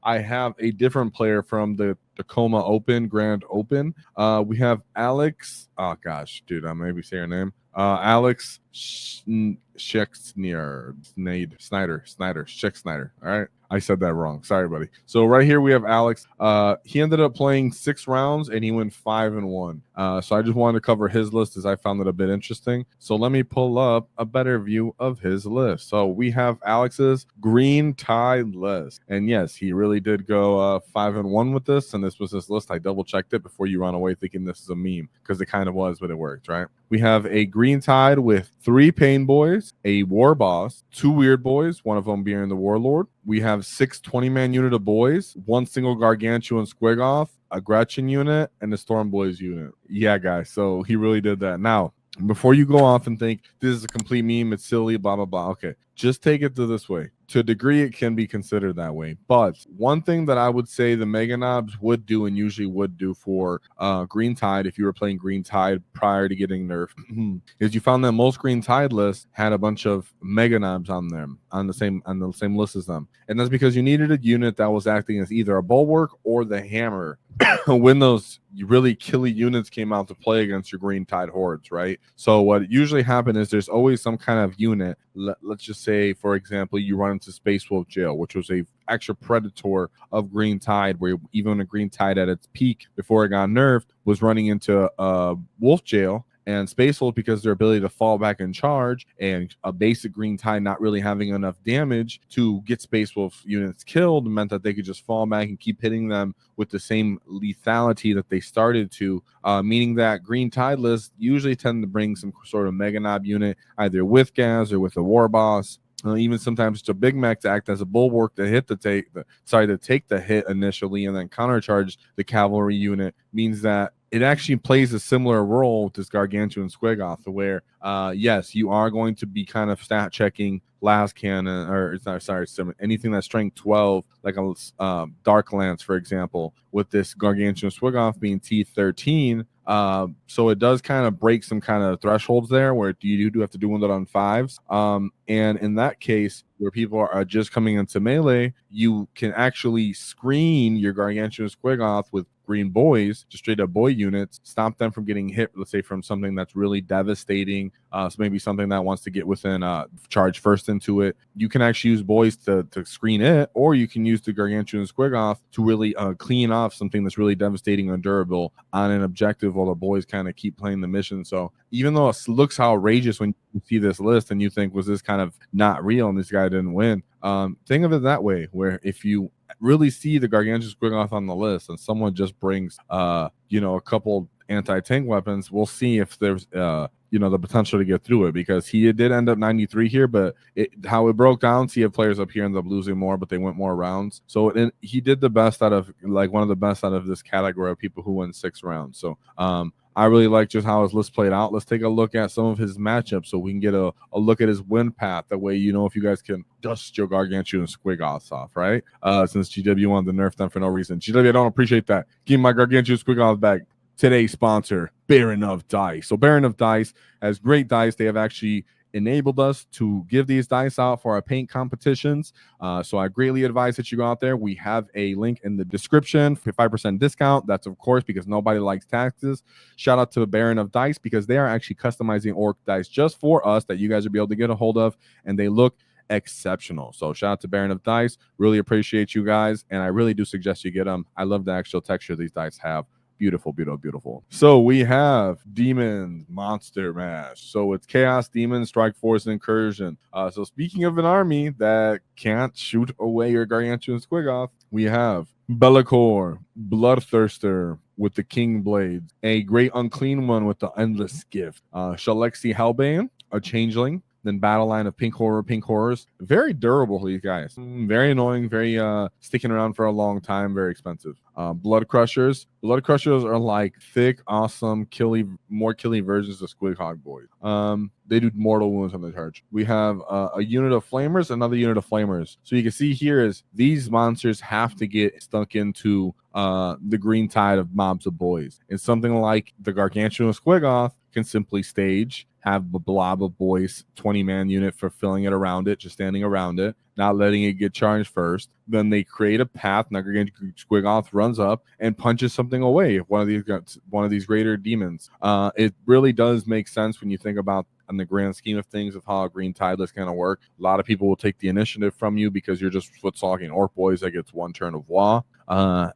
I have a different player from the Tacoma Grand Open. We have Alex. Oh gosh, dude, I maybe say her name. Alex Schexnaydre. All right. I said that wrong. Sorry, buddy. So right here we have Alex. He ended up playing 6 rounds and he went 5-1. So I just wanted to cover his list as I found it a bit interesting. So let me pull up a better view of his list. So we have Alex's Green Tide list. And yes, he really did go 5-1 with this. And this was his list. I double checked it before you run away thinking this is a meme, because it kind of was, but it worked, right? We have a Green Tide with 3 painboys, a war boss, 2 weirdboyz, one of them being the warlord. We have 6 20-man unit of boys, 1 single Gargantuan Squiggoth, a Gretchen unit, and a Storm Boys unit. Yeah, guys, so he really did that. Now, before you go off and think this is a complete meme, it's silly, blah, blah, blah. Okay, just take it to this way. To a degree, it can be considered that way. But one thing that I would say the Mega Knobs would do and usually would do for Green Tide, if you were playing Green Tide prior to getting nerfed, is you found that most Green Tide lists had a bunch of Mega Knobs on them, on the same list as them. And that's because you needed a unit that was acting as either a bulwark or the hammer when those really killy units came out to play against your Green Tide hordes, right? So what usually happens is there's always some kind of unit. Let's just say, for example, you run into Space Wolf Jail, which was a extra predator of Green Tide, where even a Green Tide at its peak before it got nerfed was running into Wolf Jail. And Space Wolf, because their ability to fall back and charge, and a basic Green Tide not really having enough damage to get Space Wolf units killed, meant that they could just fall back and keep hitting them with the same lethality that they started to, meaning that Green Tide lists usually tend to bring some sort of Mega Knob unit, either with Gaz or with a War Boss. Even sometimes it's a Big Mac to act as a bulwark to hit to take the hit initially and then countercharge the cavalry unit, means that it actually plays a similar role with this Gargantuan Squiggoth, where yes, you are going to be kind of stat checking las cannon, or it's not, sorry, anything that's strength 12, like a Dark Lance, for example, with this Gargantuan Squiggoth being T13. So it does kind of break some kind of thresholds there where you do have to do one that on 5s. And in that case, where people are just coming into melee, you can actually screen your Gargantuan Squiggoth with Green Boys, just straight up boy units, stop them from getting hit, let's say from something that's really devastating. So maybe something that wants to get within charge first into it. You can actually use boys to screen it, or you can use the Gargantuan Squiggoth to really clean off something that's really devastating and durable on an objective while the boys kind of keep playing the mission. So even though it looks outrageous when you see this list and you think, was this kind of not real and this guy didn't win, think of it that way, where if you really see the Gargantuan Squiggoth on the list and someone just brings a couple anti-tank weapons, we'll see if there's the potential to get through it, because he did end up 93 here, but how it broke down, so you have players up here end up losing more, but they went more rounds. So he did the best out of, like, one of the best out of this category of people who win 6 rounds. So I really like just how his list played out. Let's take a look at some of his matchups so we can get a look at his win path. That way, if you guys can dust your Gargantuan Squiggoths off, right? Since GW wanted to nerf them for no reason. GW, I don't appreciate that. Give me my Gargantuan Squiggoths back. Today's sponsor, Baron of Dice. So Baron of Dice has great dice. They have actually enabled us to give these dice out for our paint competitions. So I greatly advise that you go out there. We have a link in the description for 5% discount. That's, of course, because nobody likes taxes. Shout out to the Baron of Dice, because they are actually customizing orc dice just for us that you guys will be able to get a hold of, and they look exceptional. So shout out to Baron of Dice. Really appreciate you guys, and I really do suggest you get them. I love the actual texture these dice have. Beautiful, beautiful, beautiful. So we have Demons Monster Mash. So it's Chaos Demon, Strike Force, and Incursion. So speaking of an army that can't shoot away your Gargantuan Squiggoth, we have Be'lakor, Bloodthirster with the King Blades, a Great Unclean One with the Endless Gift, Shalexi Hellbane, a Changeling, then Battle Line of Pink Horrors. Very durable, these guys. Very annoying, very sticking around for a long time, very expensive. Blood Crushers. Blood Crushers are like thick, awesome, more killy versions of Squigghog Boys. They do mortal wounds on the charge. We have a unit of Flamers, another unit of Flamers. So you can see here is these monsters have to get stuck into the Green Tide of mobs of boys. And something like the Gargantuan Squiggoth can simply stage, have the blob of Boyz 20-man unit for filling it around it, just standing around it, not letting it get charged first. Then they create a path. Now Gargantuan Squiggoth runs up and punches something away. If one of these greater demons. It really does make sense when you think about, in the grand scheme of things, of how a Green Tide list kind of work. A lot of people will take the initiative from you because you're just foot-slogging Ork Boys that gets one turn of WAAAGH.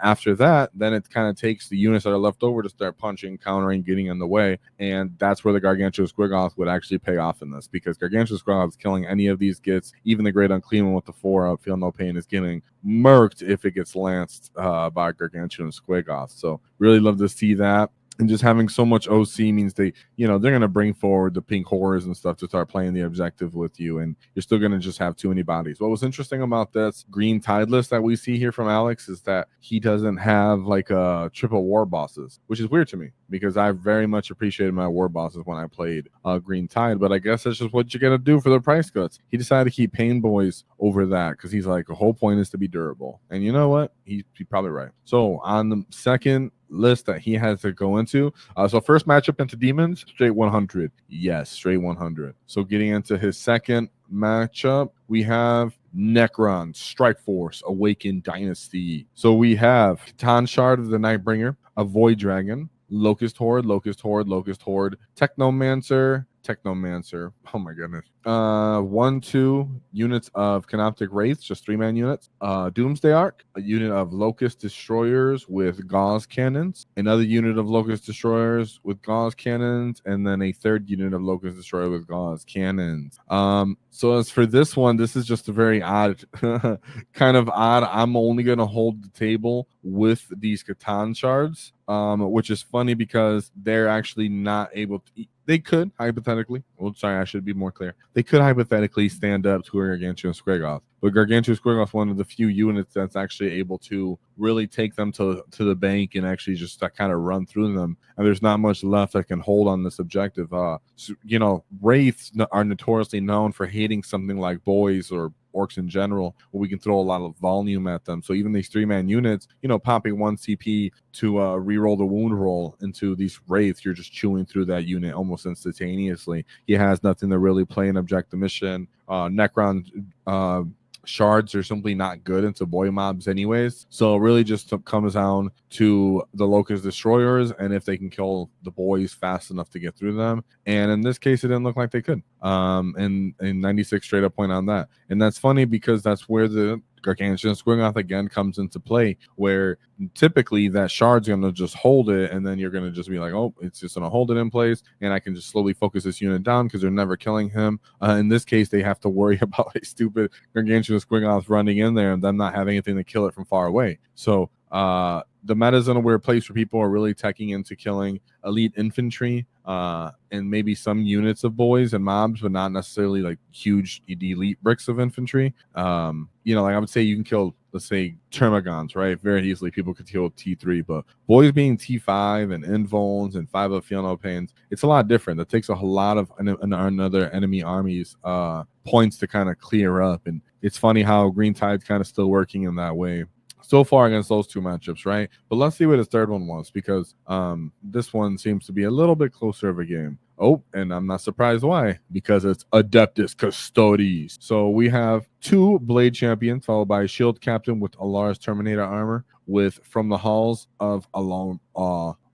After that, then it kind of takes the units that are left over to start punching, countering, getting in the way, and that's where the Gargantuan Squiggoth would actually pay off in this, because Gargantuan Squiggoth is killing any of these gits. Even the Great Unclean one with the 4-up, Feel No Pain, is getting murked if it gets lanced by Gargantuan Squiggoth. So really love to see that. And just having so much OC means they're going to bring forward the pink horrors and stuff to start playing the objective with you, and you're still going to just have too many bodies. What was interesting about this Green Tide list that we see here from Alex is that he doesn't have like triple war bosses, which is weird to me, because I very much appreciated my war bosses when I played Green Tide, but I guess that's just what you're going to do for the price cuts. He decided to keep painboys over that because he's like, the whole point is to be durable. And you know what? He's probably right. So on the second list that he has to go into, so first matchup into Demons, straight 100. Yes, straight 100. So getting into his second matchup, we have Necrons, Strike Force, Awakened Dynasty. So we have Catan Shard of the Nightbringer, a Void Dragon, Locust Horde, Technomancer. Oh my goodness. 1-2 units of Canoptic Wraiths, just 3-man units. Doomsday Ark, a unit of Locust Destroyers with Gauze Cannons, another unit of Locust Destroyers with Gauze Cannons, and then a third unit of Locust Destroyer with Gauze Cannons. So as for this one, this is just a very odd, kind of odd. I'm only going to hold the table with these Catan shards, which is funny because they're actually not able to. They could hypothetically, I should be more clear. They could hypothetically stand up to a Gargantuan Squiggoth, but Gargantuan Squiggoth is one of the few units that's actually able to really take them to the bank and actually just kind of run through them. And there's not much left that can hold on this objective. Wraiths are notoriously known for hating something like Boyz or Orks in general, where we can throw a lot of volume at them. So even these 3-man units, popping 1 CP to re-roll the wound roll into these Wraiths, you're just chewing through that unit almost instantaneously. He has nothing to really play an objective mission. Necron shards are simply not good into boy mobs anyways, so it really just comes down to the Locust Destroyers and if they can kill the boys fast enough to get through them. And in this case, it didn't look like they could. And 96 straight up point on that. And that's funny because that's where the Gargantuan Squiggoth again comes into play, where typically that shard's going to just hold it, and then you're going to just be like, oh, it's just going to hold it in place, and I can just slowly focus this unit down because they're never killing him. In this case, they have to worry about a stupid Gargantuan Squiggoth running in there and them not having anything to kill it from far away. So the meta's in a weird place where people are really teching into killing elite infantry and maybe some units of boys and mobs, but not necessarily like huge elite bricks of infantry. Like I would say you can kill, let's say, Termagons, right? Very easily people could kill T3, but boys being T5 and Invols and 5 of Feel No Pains, it's a lot different. That takes a lot of another enemy army's points to kind of clear up. And it's funny how Green Tide's kind of still working in that way so far against those two matchups, right? But let's see what his third one was, because this one seems to be a little bit closer of a game. Oh, and I'm not surprised why, because it's Adeptus Custodes. So we have 2 Blade Champions, followed by a Shield Captain with Alar's Terminator armor, with From the Halls of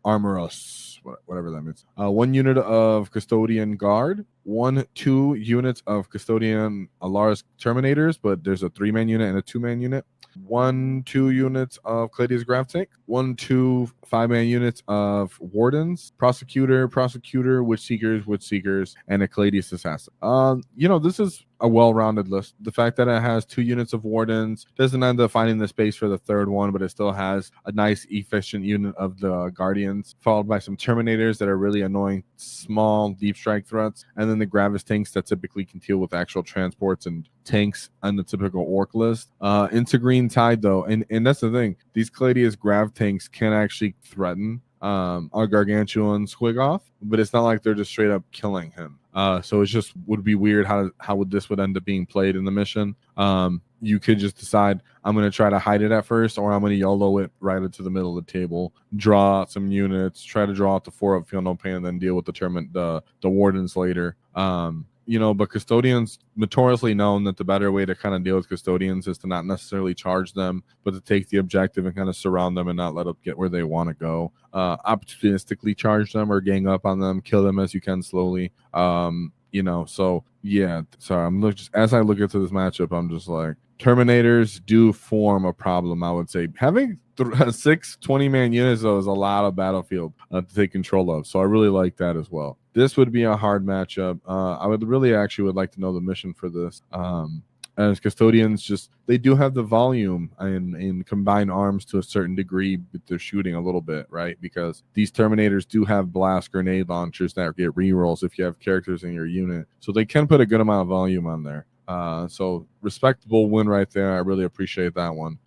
Armorous, whatever that means. 1 unit of Custodian Guard, 2 units of Custodian Alar's Terminators, but there's a 3-man unit and a 2-man unit. 2 units of Cladius Grav Tank, 2 5-man units of Wardens, Prosecutor, Witch Seekers, and a Cladius Assassin. This is a well-rounded list. The fact that it has 2 units of Wardens doesn't end up finding the space for the third one, but it still has a nice, efficient unit of the Guardians, followed by some Terminators that are really annoying, small, deep strike threats, and then the Gravis tanks that typically can deal with actual transports and tanks on the typical Ork list. Into Green Tide, though, and that's the thing, these Cladius Grav tanks can actually threaten our Gargantuan Squiggoth, but it's not like they're just straight up killing him. So it's just would be weird how would this would end up being played in the mission. You could just decide I'm going to try to hide it at first, or I'm going to YOLO it right into the middle of the table, draw out some units, try to draw out the 4 up, feel no pain, and then deal with the wardens later. But custodians, notoriously known that the better way to kind of deal with custodians is to not necessarily charge them, but to take the objective and kind of surround them and not let them get where they want to go. Opportunistically charge them or gang up on them, kill them as you can slowly. So yeah. Sorry, as I look into this matchup, I'm just like, Terminators do form a problem, I would say. Having 6 20-man units, though, is a lot of battlefield to take control of. So I really like that as well. This would be a hard matchup. I would like to know the mission for this. As custodians, they do have the volume and combine arms to a certain degree, but they're shooting a little bit, right? Because these Terminators do have blast grenade launchers that get rerolls if you have characters in your unit. So they can put a good amount of volume on there. So respectable win right there. I really appreciate that one.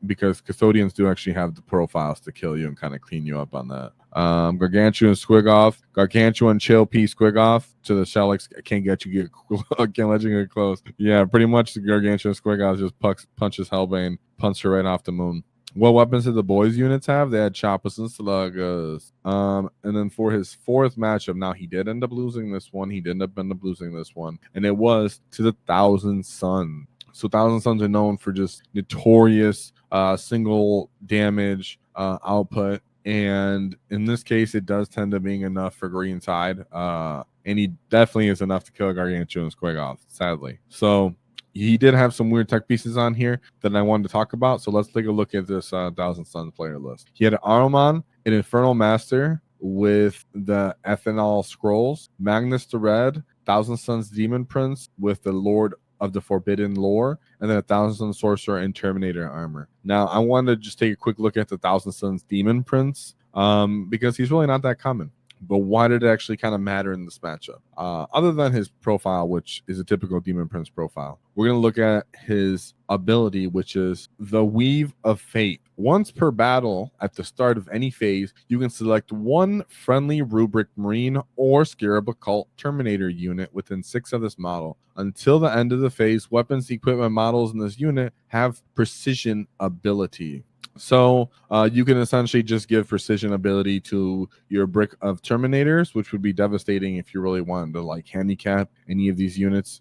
Because custodians do actually have the profiles to kill you and kind of clean you up on that. Gargantuan Squiggoth, Gargantuan Chill P Squiggoth to the Shelix. I can't let you get close. Yeah, pretty much the Gargantuan Squiggoth just punches Hellbane, punches her right off the moon. What weapons did the Boyz units have? They had Choppers and Sluggers. And then for his 4th matchup, now he did end up losing this one. And it was to the Thousand Sons. So Thousand Sons are known for just notorious single damage output. And in this case, it does tend to being enough for Green Tide. And he definitely is enough to kill Gargantuan Squiggoth, sadly. So he did have some weird tech pieces on here that I wanted to talk about. So let's take a look at this Thousand Sons player list. He had an Aruman, an Infernal Master with the Ethanol Scrolls, Magnus the Red, Thousand Sons Demon Prince with the Lord of the Forbidden Lore, and then a Thousand Sons Sorcerer and Terminator armor. Now, I wanted to just take a quick look at the Thousand Sons Demon Prince because he's really not that common. But why did it actually kind of matter in this matchup? Other than his profile, which is a typical Demon Prince profile, we're going to look at his ability, which is the Weave of Fate. Once per battle, at the start of any phase, you can select one friendly Rubric Marine or Scarab Occult Terminator unit within 6 of this model. Until the end of the phase, weapons, equipment, models in this unit have precision ability. So you can essentially just give precision ability to your brick of Terminators, which would be devastating if you really wanted to like handicap any of these units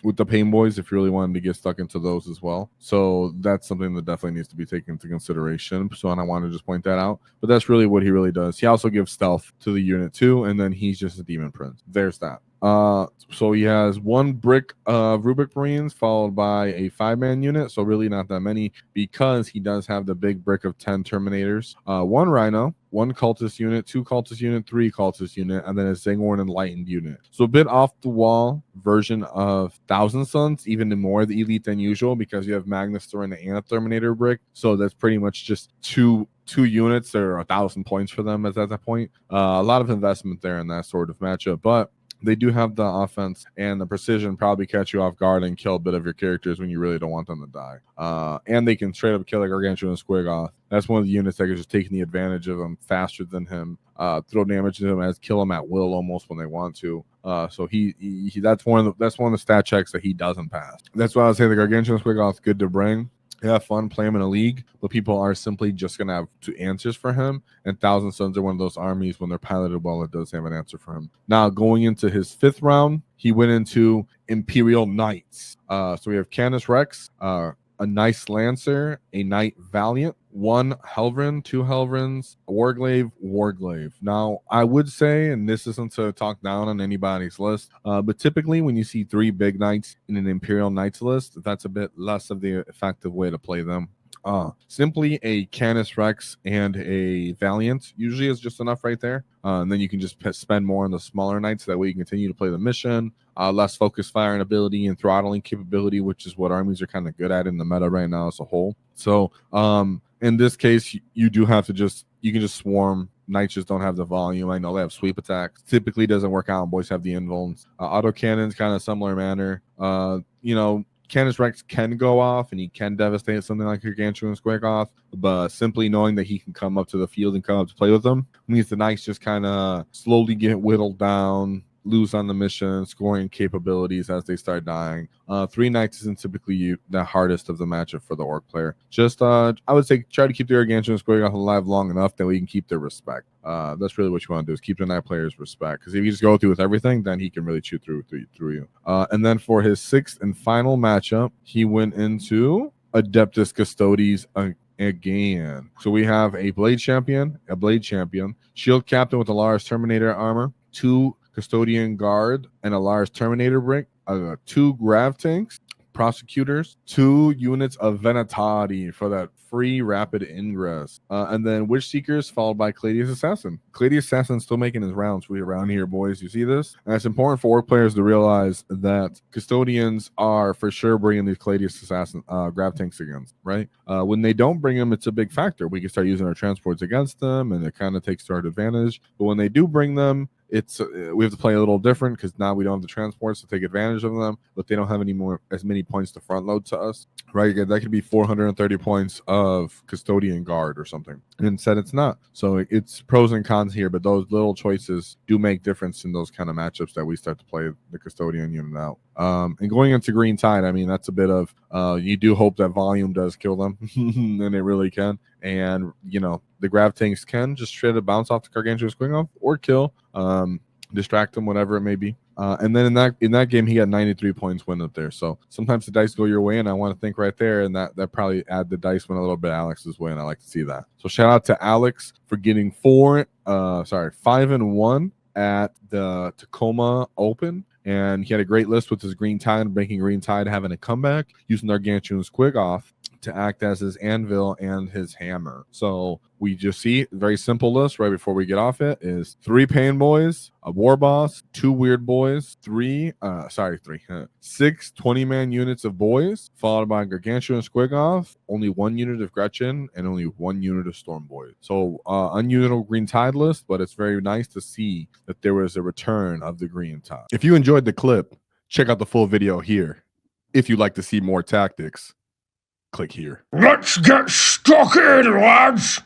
with the painboys, if you really wanted to get stuck into those as well. So that's something that definitely needs to be taken into consideration. So and I want to just point that out. But that's really what he really does. He also gives stealth to the unit too, and then he's just a Demon Prince. There's that. So he has 1 brick of Rubric Marines followed by a 5-man unit, so really not that many because he does have the big brick of 10 Terminators, 1 Rhino, 1 Cultist unit, 2 Cultist unit, 3 Cultist unit, and then a Zangorn Enlightened unit. So a bit off the wall version of Thousand Sons, even more the elite than usual because you have Magnus Thor and a Terminator brick, so that's pretty much just two units that are 1,000 points for them at that point. A lot of investment there in that sort of matchup, but they do have the offense and the precision probably catch you off guard and kill a bit of your characters when you really don't want them to die. And they can straight up kill like Gargantuan Squiggoth. That's one of the units that is just taking the advantage of him faster than him, throw damage to him, kill him at will almost when they want to. So he that's one of the stat checks that he doesn't pass. That's why I would say the Gargantuan Squiggoth is good to bring. Have fun, play him in a league, but people are simply just going to have 2 answers for him. And Thousand Sons are one of those armies when they're piloted well, it does have an answer for him. Now, going into his 5th round, he went into Imperial Knights. So we have Canis Rex, a nice Lancer, a Knight Valiant, 1 Helvrin, 2 Helvrins, Warglaive. Now, I would say, and this isn't to talk down on anybody's list, but typically when you see 3 big knights in an Imperial Knights list, that's a bit less of the effective way to play them. Simply a Canis Rex and a Valiant usually is just enough right there. And then you can just spend more on the smaller knights. That way you continue to play the mission. Less focus firing ability and throttling capability, which is what armies are kind of good at in the meta right now as a whole. So in this case, you do have to you can just swarm. Knights just don't have the volume. I know they have sweep attacks. Typically doesn't work out. Boys have the invulns. Auto cannons, kind of similar manner. Canis Rex can go off and he can devastate something like Gargantuan Squiggoth, but simply knowing that he can come up to the field and come up to play with them means the Knights just kind of slowly get whittled down, lose on the mission, scoring capabilities as they start dying. 3 knights isn't typically the hardest of the matchup for the orc player. Just I would say try to keep the Gargantuan Squiggoth alive long enough that we can keep their respect. That's really what you want to do, is keep the knight player's respect, because if you just go through with everything, then he can really chew through you. And then for his 6th and final matchup, he went into Adeptus Custodes again. So we have a blade champion, shield captain with a large Terminator armor, 2 custodian guard and a large Terminator brick, 2 grav tanks, prosecutors, 2 units of Venatati for that free rapid ingress, and then Witch Seekers followed by Cladius Assassin. Cladius Assassin still making his rounds around here, boys. You see this? And it's important for orc players to realize that custodians are for sure bringing these Cladius Assassin grav tanks against, right? When they don't bring them, it's a big factor. We can start using our transports against them, and it kind of takes to our advantage. But when they do bring them, it's we have to play a little different, because now we don't have the transports to take advantage of them, but they don't have as many points to front load to us, right? That could be 430 points of custodian guard or something, and instead it's not. So it's pros and cons here, but those little choices do make difference in those kind of matchups that we start to play the custodian unit out. And going into Green Tide, I mean, that's a bit of you do hope that volume does kill them, and it really can. And the grav tanks can just straight up bounce off the Gargantuan Squiggoth or kill, distract them, whatever it may be. And then in that game, he got 93 points win up there. So sometimes the dice go your way, and I want to think right there, and that probably add the dice went a little bit Alex's way, and I like to see that. So shout out to Alex for getting 5-1 at the Tacoma Open. And he had a great list with his Green Tide, making Green Tide having a comeback, using Gargantuan Squiggoth to act as his anvil and his hammer. So we just see very simple list right before we get off it is 3 painboys, a war boss, 2 weirdboyz, 6 20-man units of boys, followed by Gargantuan Squiggoth, only 1 unit of Gretchen, and only 1 unit of Stormboy. So unusual Green Tide list, but it's very nice to see that there was a return of the Green Tide. If you enjoyed the clip, check out the full video here. If you'd like to see more tactics, click here. Let's get stuck in, lads!